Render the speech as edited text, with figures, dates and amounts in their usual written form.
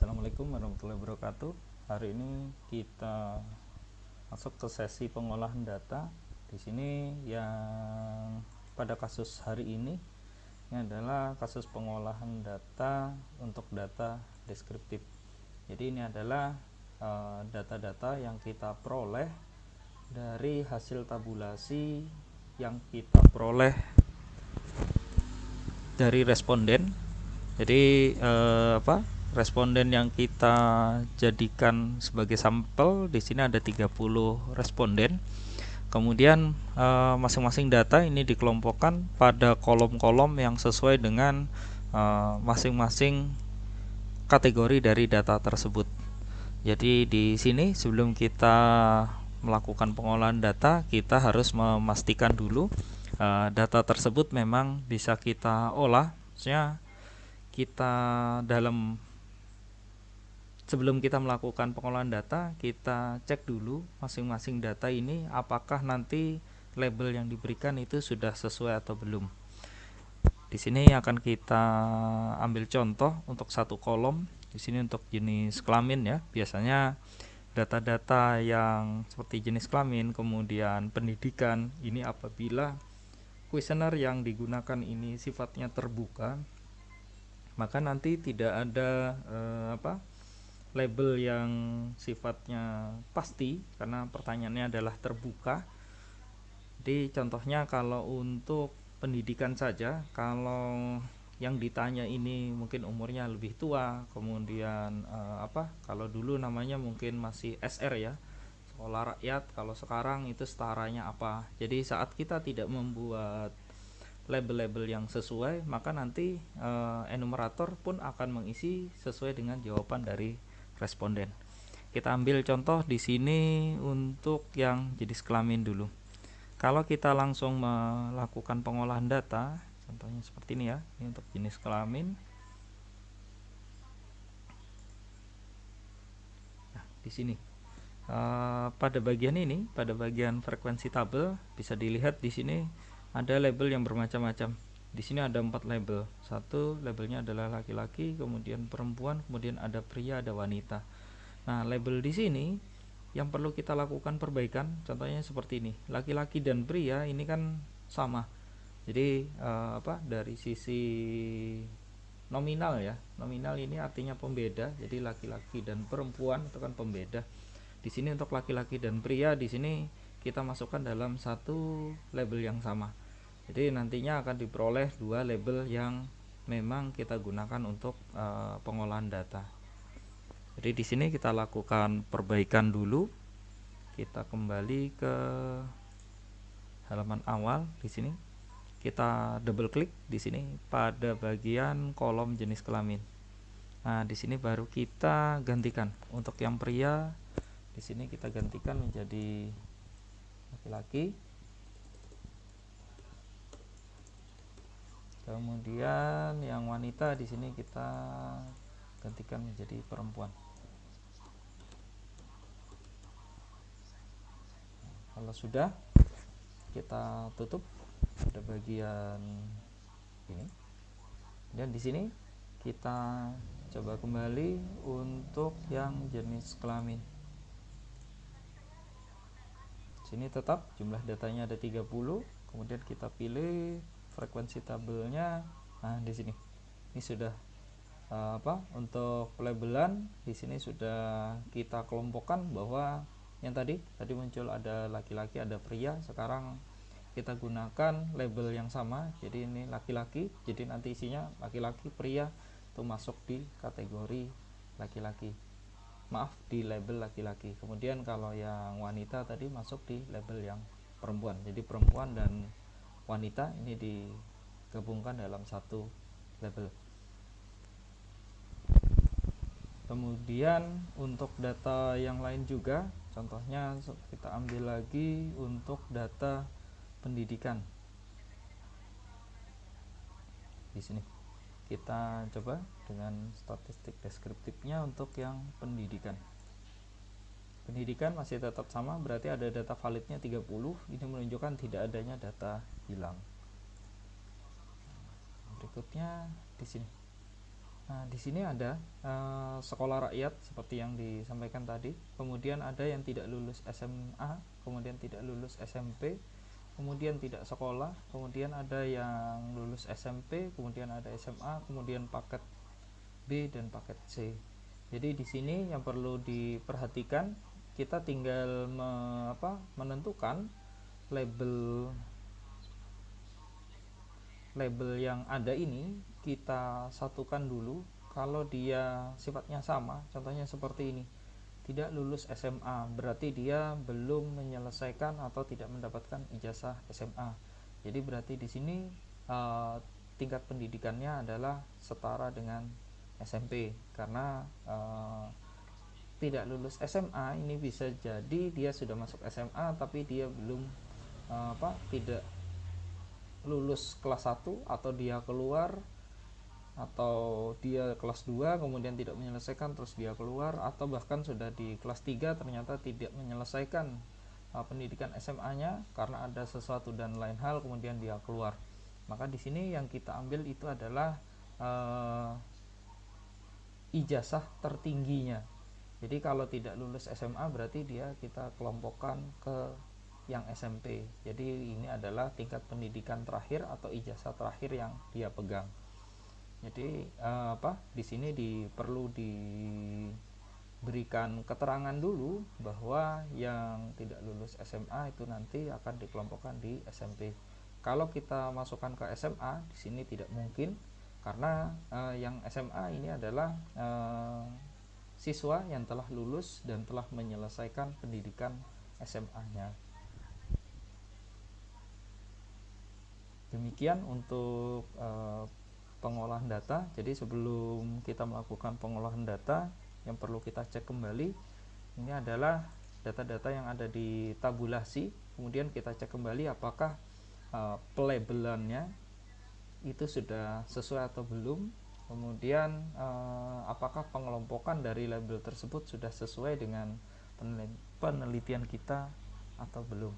Assalamualaikum warahmatullahi wabarakatuh. Hari ini kita masuk ke sesi pengolahan data. Di sini yang pada kasus hari ini adalah kasus pengolahan data untuk data deskriptif. Jadi ini adalah data-data yang kita peroleh dari hasil tabulasi yang kita peroleh dari responden. Jadi responden yang kita jadikan sebagai sampel di sini ada 30 responden. Kemudian masing-masing data ini dikelompokkan pada kolom-kolom yang sesuai dengan masing-masing kategori dari data tersebut. Jadi di sini sebelum kita melakukan pengolahan data, kita harus memastikan dulu data tersebut memang bisa kita olah. Maksudnya kita sebelum kita melakukan pengolahan data, kita cek dulu masing-masing data ini apakah nanti label yang diberikan itu sudah sesuai atau belum. Di sini akan kita ambil contoh untuk satu kolom. Di sini untuk jenis kelamin ya. Biasanya data-data yang seperti jenis kelamin, kemudian pendidikan, ini apabila kuesioner yang digunakan ini sifatnya terbuka, maka nanti tidak ada label yang sifatnya pasti karena pertanyaannya adalah terbuka. Jadi contohnya kalau untuk pendidikan saja, kalau yang ditanya ini mungkin umurnya lebih tua, kemudian kalau dulu namanya mungkin masih SR ya, sekolah rakyat, kalau sekarang itu setaranya apa. Jadi saat kita tidak membuat label-label yang sesuai, maka nanti enumerator pun akan mengisi sesuai dengan jawaban dari responden. Kita ambil contoh di sini untuk yang jenis kelamin dulu. Kalau kita langsung melakukan pengolahan data, contohnya seperti ini ya, ini untuk jenis kelamin. Nah, di sini pada bagian ini, pada bagian frekuensi tabel, bisa dilihat di sini ada label yang bermacam-macam. Di sini ada 4 label. Satu labelnya adalah laki-laki, kemudian perempuan, kemudian ada pria, ada wanita. Nah, label di sini yang perlu kita lakukan perbaikan, contohnya seperti ini. Laki-laki dan pria ini kan sama. Jadi dari sisi nominal ya. Nominal ini artinya pembeda. Jadi laki-laki dan perempuan itu kan pembeda. Di sini untuk laki-laki dan pria di sini kita masukkan dalam satu label yang sama. Jadi nantinya akan diperoleh 2 label yang memang kita gunakan untuk pengolahan data. Jadi di sini kita lakukan perbaikan dulu. Kita kembali ke halaman awal. Di sini kita double klik di sini pada bagian kolom jenis kelamin. Nah, di sini baru kita gantikan untuk yang pria. Di sini kita gantikan menjadi laki-laki. Kemudian yang wanita di sini kita gantikan menjadi perempuan. Kalau sudah, kita tutup pada bagian ini. Dan di sini kita coba kembali untuk yang jenis kelamin. Sini tetap jumlah datanya ada 30, kemudian kita pilih frekuensi tabelnya. Nah, di sini ini sudah untuk labelan di sini sudah kita kelompokkan bahwa yang tadi muncul ada laki-laki, ada pria. Sekarang kita gunakan label yang sama. Jadi ini laki-laki, jadi nanti isinya laki-laki, pria itu masuk di kategori laki-laki. Maaf, di label laki-laki. Kemudian kalau yang wanita tadi masuk di label yang perempuan. Jadi perempuan dan wanita ini digabungkan dalam satu label. Kemudian untuk data yang lain juga, contohnya kita ambil lagi untuk data pendidikan. Di sini kita coba dengan statistik deskriptifnya untuk yang pendidikan. Pendidikan masih tetap sama, berarti ada data validnya 30. Ini menunjukkan tidak adanya data hilang. Berikutnya di sini Nah, di sini ada sekolah rakyat seperti yang disampaikan tadi, kemudian ada yang tidak lulus SMA, kemudian tidak lulus SMP, kemudian tidak sekolah, kemudian ada yang lulus SMP, kemudian ada SMA, kemudian paket B dan paket C. Jadi di sini yang perlu diperhatikan, kita tinggal menentukan label label yang ada ini kita satukan dulu. Kalau dia sifatnya sama, contohnya seperti ini, tidak lulus SMA, berarti dia belum menyelesaikan atau tidak mendapatkan ijazah SMA. Jadi berarti di sini tingkat pendidikannya adalah setara dengan SMP, karena tidak lulus SMA ini bisa jadi dia sudah masuk SMA tapi dia belum tidak lulus kelas 1, atau dia keluar, atau dia kelas 2 kemudian tidak menyelesaikan terus dia keluar, atau bahkan sudah di kelas 3 ternyata tidak menyelesaikan pendidikan SMA-nya karena ada sesuatu dan lain hal kemudian dia keluar. Maka di sini yang kita ambil itu adalah ijazah tertingginya. Jadi kalau tidak lulus SMA berarti dia kita kelompokkan ke yang SMP. Jadi ini adalah tingkat pendidikan terakhir atau ijazah terakhir yang dia pegang. Jadi di sini perlu diberikan keterangan dulu bahwa yang tidak lulus SMA itu nanti akan dikelompokkan di SMP. Kalau kita masukkan ke SMA, di sini tidak mungkin karena yang SMA ini adalah siswa yang telah lulus dan telah menyelesaikan pendidikan SMA-nya. Demikian untuk pengolahan data. Jadi sebelum kita melakukan pengolahan data, yang perlu kita cek kembali ini adalah data-data yang ada di tabulasi. Kemudian kita cek kembali apakah pelabelannya itu sudah sesuai atau belum. Kemudian apakah pengelompokan dari label tersebut sudah sesuai dengan penelitian kita atau belum.